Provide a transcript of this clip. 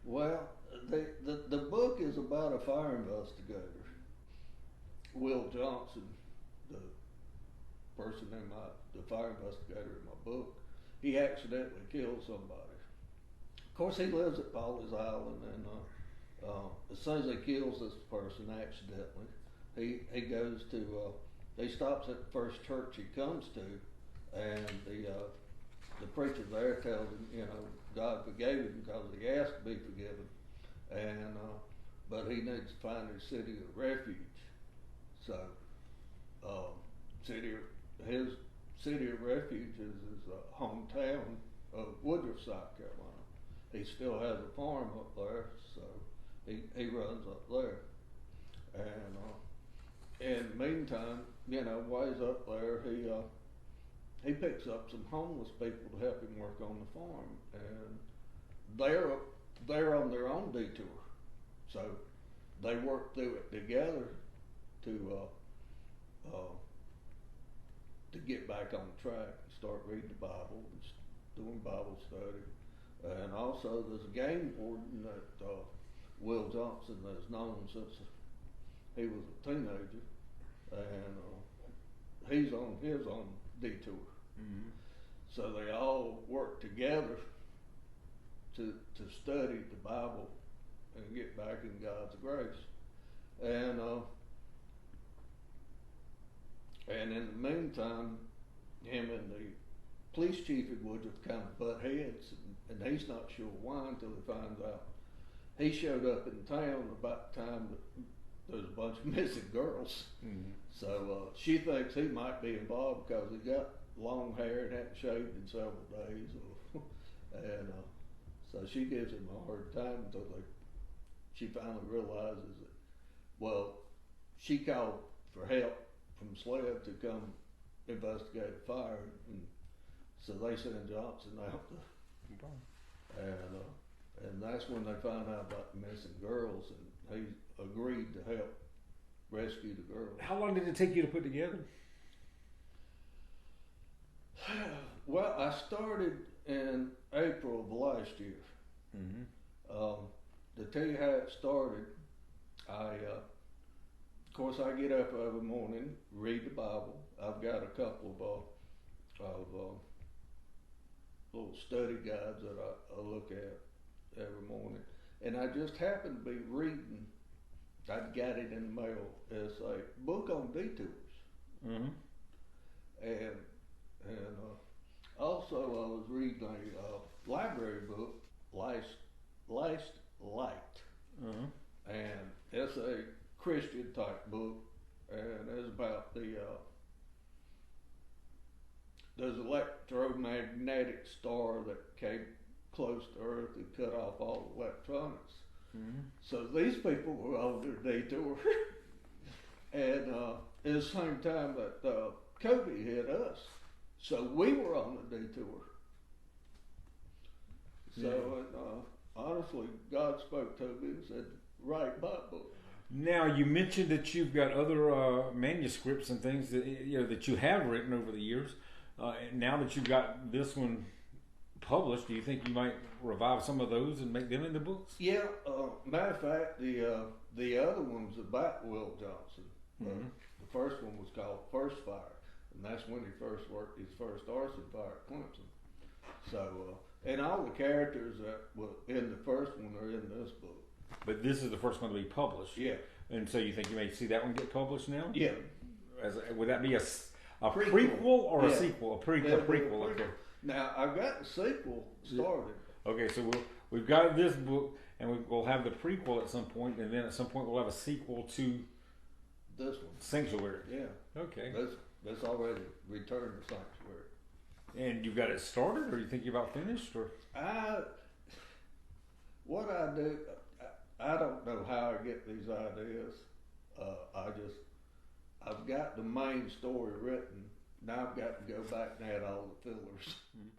Well, the book is about a fire investigator, Will Johnson, the person in the fire investigator in my book. He accidentally killed somebody. Of course, he lives at Polly's Island, and as soon as he kills this person accidentally, he goes to he stops at the first church he comes to, and the preacher there tells him, God forgave him because he asked to be forgiven, and but he needs to find his city of refuge. So, uh, city his city of refuge is his hometown of Woodruff, South Carolina. He still has a farm up there, so he runs up there. And in the meantime, while he's up there, he picks up some homeless people to help him work on the farm, and they're on their own detour, so they work through it together to get back on track and start reading the Bible and doing Bible study. And also, there's a game warden that Will Johnson has known since he was a teenager, and he's on his own detour. Mm-hmm. So they all work together to study the Bible and get back in God's grace. And in the meantime, him and the police chief in Woodruff kind of butt heads, and he's not sure why until he finds out. He showed up in town about the time that there's a bunch of missing girls. Mm-hmm. So she thinks he might be involved because he got long hair and hadn't shaved in several days. And so she gives him a hard time until she finally realizes that, well, she called for help from SLED to come investigate a fire, and so they send Johnson out to, and that's when they find out about the missing girls, and he agreed to help rescue the girls. How long did it take you to put together? Well, I started in April of last year. Mm-hmm. To tell you how it started, of course, I get up every morning, read the Bible. I've got a couple of little study guides that I look at every morning, and I just happened to be reading. I got it in the mail. It's a book on detours, Mm-hmm. and also I was reading a library book, Last Light, Mm-hmm. and it's a Christian type book, and it's about there's an electromagnetic star that came close to Earth and cut off all the electronics. Mm-hmm. So these people were on their detour, and at the same time that COVID hit us, so we were on the detour. So honestly, God spoke to me and said, "Write my book." Now, you mentioned that you've got other manuscripts and things that that you have written over the years. And now that you've got this one published, do you think you might revive some of those and make them into books? Yeah. Matter of fact, the other one's about Will Johnson. Mm-hmm. The first one was called First Fire, and that's when he first worked his first arson fire at Clemson. So, and all the characters that were in the first one are in this book. But this is the first one to be published. Yeah. And so you think you may see that one get published now? Yeah. Would that be a prequel or a Yeah. sequel? A prequel. Okay. Now, I've got the sequel started. Okay, so we've got this book, and we'll have the prequel at some point, and then at some point we'll have a sequel to This one. Sanctuary. Yeah. Okay. That's already returned to Sanctuary. And you've got it started, or are you thinking about finished, or? What I do, I don't know how I get these ideas. I've got the main story written. Now I've got to go back and add all the fillers. Mm-hmm.